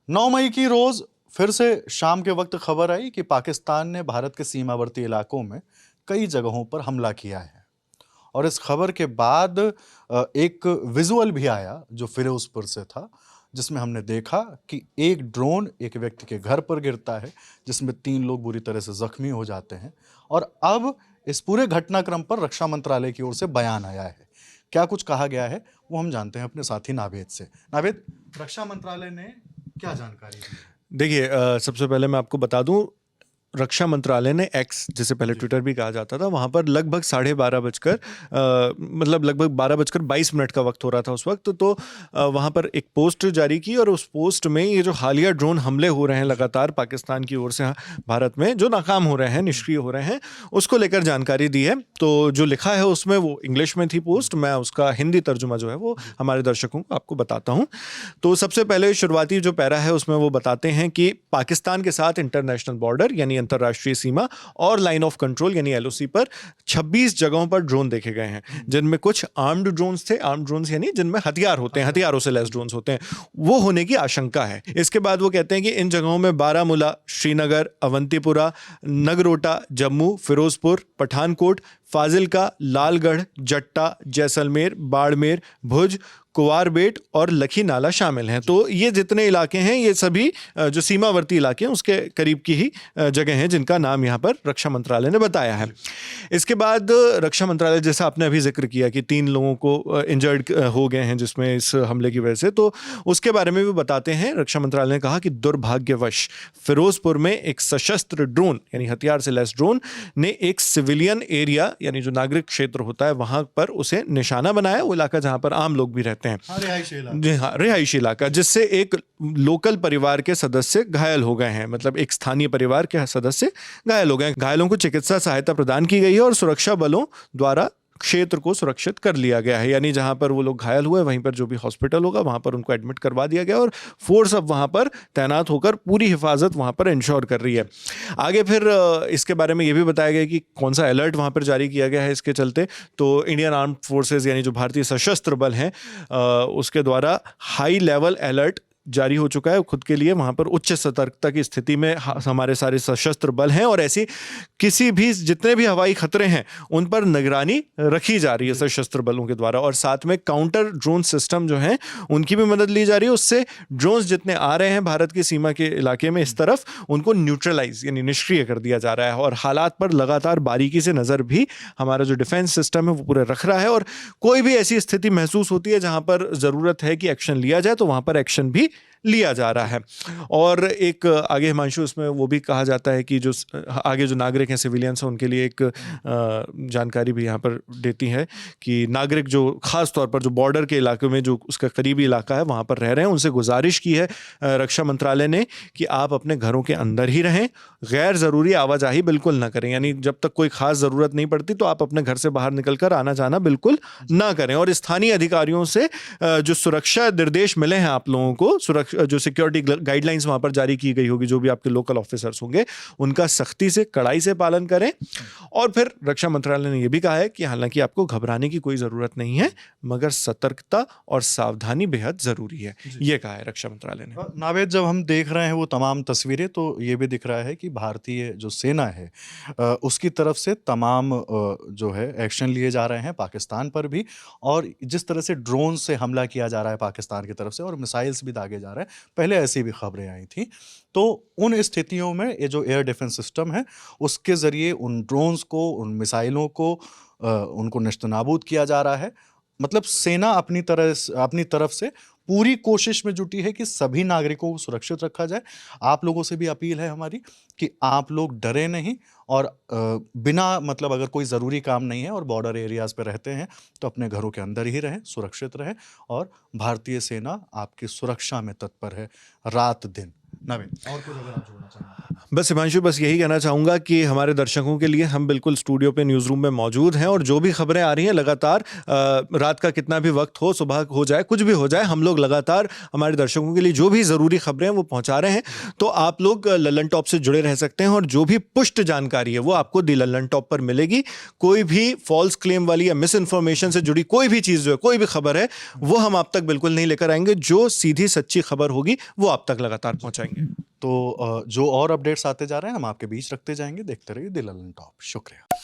9 मई की रोज फिर से शाम के वक्त खबर आई कि पाकिस्तान ने भारत के सीमावर्ती इलाकों में कई जगहों पर हमला किया है। और इस खबर के बाद एक विजुअल भी आया जो फिरोजपुर से था, जिसमें हमने देखा कि एक ड्रोन एक व्यक्ति के घर पर गिरता है, जिसमें 3 लोग बुरी तरह से जख्मी हो जाते हैं। और अब इस पूरे घटनाक्रम पर रक्षा मंत्रालय की ओर से बयान आया है। क्या कुछ कहा गया है वो हम जानते हैं अपने साथी नावेद से। नावेद, रक्षा मंत्रालय ने क्या जानकारी दी है? देखिए, सबसे पहले मैं आपको बता दूं, रक्षा मंत्रालय ने एक्स, जिसे पहले ट्विटर भी कहा जाता था, वहाँ पर लगभग 12:22 का वक्त हो रहा था उस वक्त, तो वहाँ पर एक पोस्ट जारी की। और उस पोस्ट में ये जो हालिया ड्रोन हमले हो रहे हैं लगातार पाकिस्तान की ओर से भारत में, जो नाकाम हो रहे हैं, निष्क्रिय हो रहे हैं, उसको लेकर जानकारी दी है। तो जो लिखा है उसमें, वो इंग्लिश में थी पोस्ट, मैं उसका हिंदी तर्जुमा जो है वो हमारे दर्शकों को आपको बताता हूँ। तो सबसे पहले शुरुआती जो पैरा है उसमें वो बताते हैं कि पाकिस्तान के साथ इंटरनेशनल बॉर्डर यानी अंतरराष्ट्रीय सीमा और लाइन ऑफ कंट्रोल यानी एलओसी पर 26 जगहों पर ड्रोन देखे गए हैं, जिनमें कुछ आर्म्ड ड्रोन्स थे। आर्म्ड ड्रोन्स यानी जिनमें हथियार होते हैं, हथियारों से लैस ड्रोन्स होते हैं, वो होने की आशंका है। इसके बाद वो कहते हैं कि इन जगहों में बारामूला, श्रीनगर, अवंतीपुरा, नगरोटा, जम्मू, फिरोजपुर, पठानकोट, फाजिलका, लालगढ़, जट्टा, जैसलमेर, बाड़मेर, भुज, कुवारबेट और लखी नाला शामिल हैं। तो ये जितने इलाके हैं, ये सभी जो सीमावर्ती इलाके हैं उसके करीब की ही जगह हैं, जिनका नाम यहाँ पर रक्षा मंत्रालय ने बताया है। इसके बाद रक्षा मंत्रालय, जैसा आपने अभी जिक्र किया कि 3 लोगों को इंजर्ड हो गए हैं जिसमें इस हमले की वजह से, तो उसके बारे में भी बताते हैं। रक्षा मंत्रालय ने कहा कि दुर्भाग्यवश फिरोजपुर में एक सशस्त्र ड्रोन यानी हथियार से लैस ड्रोन ने एक सिविलियन एरिया यानी जो नागरिक क्षेत्र होता है वहां पर उसे निशाना बनाया, वो इलाका जहां पर आम लोग भी रहते हैं। रिहायशी इलाका, जिससे एक लोकल परिवार के सदस्य घायल हो गए हैं, मतलब एक स्थानीय परिवार के सदस्य घायल हो गए हैं। घायलों को चिकित्सा सहायता प्रदान की गई है और सुरक्षा बलों द्वारा क्षेत्र को सुरक्षित कर लिया गया है। यानी जहां पर वो लोग घायल हुए वहीं पर जो भी हॉस्पिटल होगा वहां पर उनको एडमिट करवा दिया गया और फोर्स अब वहां पर तैनात होकर पूरी हिफाजत वहां पर इंश्योर कर रही है। आगे फिर इसके बारे में ये भी बताया गया कि कौन सा अलर्ट वहां पर जारी किया गया है इसके चलते। तो इंडियन आर्म्ड फोर्सेज यानी जो भारतीय सशस्त्र बल हैं, उसके द्वारा हाई लेवल अलर्ट जारी हो चुका है खुद के लिए। वहां पर उच्च सतर्कता की स्थिति में हमारे सारे सशस्त्र बल हैं और ऐसी किसी भी जितने भी हवाई खतरे हैं उन पर निगरानी रखी जा रही है सशस्त्र बलों के द्वारा। और साथ में काउंटर ड्रोन सिस्टम जो हैं उनकी भी मदद ली जा रही है। उससे ड्रोन्स जितने आ रहे हैं भारत की सीमा के इलाके में इस तरफ, उनको न्यूट्रलाइज यानी निष्क्रिय कर दिया जा रहा है। और हालात पर लगातार बारीकी से नजर भी हमारा जो डिफेंस सिस्टम है वो पूरा रख रहा है। और कोई भी ऐसी स्थिति महसूस होती है जहां पर जरूरत है कि एक्शन लिया जाए तो वहां पर एक्शन भी लिया जा रहा है। और एक आगे हिमांशु, उसमें वो भी कहा जाता है कि जो आगे जो नागरिक हैं, सिविलियंस हैं, उनके लिए एक जानकारी भी यहाँ पर देती है कि नागरिक जो खास तौर पर जो बॉर्डर के इलाके में जो उसका करीबी इलाका है वहाँ पर रह रहे हैं, उनसे गुजारिश की है रक्षा मंत्रालय ने कि आप अपने घरों के अंदर ही रहें, गैर ज़रूरी आवाजाही बिल्कुल ना करें। यानी जब तक कोई खास ज़रूरत नहीं पड़ती तो आप अपने घर से बाहर निकलकर आना जाना बिल्कुल ना करें। और स्थानीय अधिकारियों से जो सुरक्षा निर्देश मिले हैं आप लोगों को, जो सिक्योरिटी गाइडलाइंस वहां पर जारी की गई होगी, जो भी आपके लोकल ऑफिसर्स होंगे, उनका सख्ती से, कड़ाई से पालन करें। और फिर रक्षा मंत्रालय ने यह भी कहा है कि हालांकि आपको घबराने की कोई जरूरत नहीं है, मगर सतर्कता और सावधानी बेहद जरूरी है, यह कहा है रक्षा मंत्रालय ने। नावेद, जब हम देख रहे हैं वो तमाम तस्वीरें, तो ये भी दिख रहा है कि भारतीय जो सेना है उसकी तरफ से तमाम जो है एक्शन लिए जा रहे हैं पाकिस्तान पर भी। और जिस तरह से ड्रोन से हमला किया जा रहा है पाकिस्तान की तरफ से और मिसाइल्स भी दागे जा रहे हैं, पहले ऐसी भी खबरें आई थी। तो उन स्थितियों में ये जो एयर डिफेंस सिस्टम है उसके ज़रिए उन ड्रोन्स को, उन मिसाइलों को उनको नेस्तनाबूद किया जा रहा है। मतलब सेना अपनी तरफ से पूरी कोशिश में जुटी है कि सभी नागरिकों को सुरक्षित रखा जाए। आप लोगों से भी अपील है हमारी कि आप लोग डरे नहीं और बिना मतलब अगर कोई ज़रूरी काम नहीं है और बॉर्डर एरियाज़ पे रहते हैं तो अपने घरों के अंदर ही रहें, सुरक्षित रहें। और भारतीय सेना आपकी सुरक्षा में तत्पर है रात दिन। नवीन और कुछ अगर आप जोड़ना चाहें? बस हिमांशु, बस यही कहना चाहूँगा कि हमारे दर्शकों के लिए हम बिल्कुल स्टूडियो पे न्यूज़ रूम में मौजूद हैं, और जो भी खबरें आ रही हैं लगातार, रात का कितना भी वक्त हो, सुबह हो जाए, कुछ भी हो जाए, हम लोग लगातार हमारे दर्शकों के लिए जो भी ज़रूरी खबरें हैं वो पहुँचा रहे हैं। तो आप लोग लल्लन टॉप से जुड़े रह सकते हैं, और जो भी पुष्ट जानकारी है वो आपको दी लल्लन टॉप पर मिलेगी। कोई भी फॉल्स क्लेम वाली या मिस इन्फॉर्मेशन से जुड़ी कोई भी चीज़ जो है, कोई भी खबर है, वो हम आप तक बिल्कुल नहीं लेकर आएंगे। जो सीधी सच्ची खबर होगी वो आप तक लगातार पहुँचाएंगे। तो जो और अपडेट्स आते जा रहे हैं हम आपके बीच रखते जाएंगे। देखते रहिए दी लल्लन टॉप। शुक्रिया।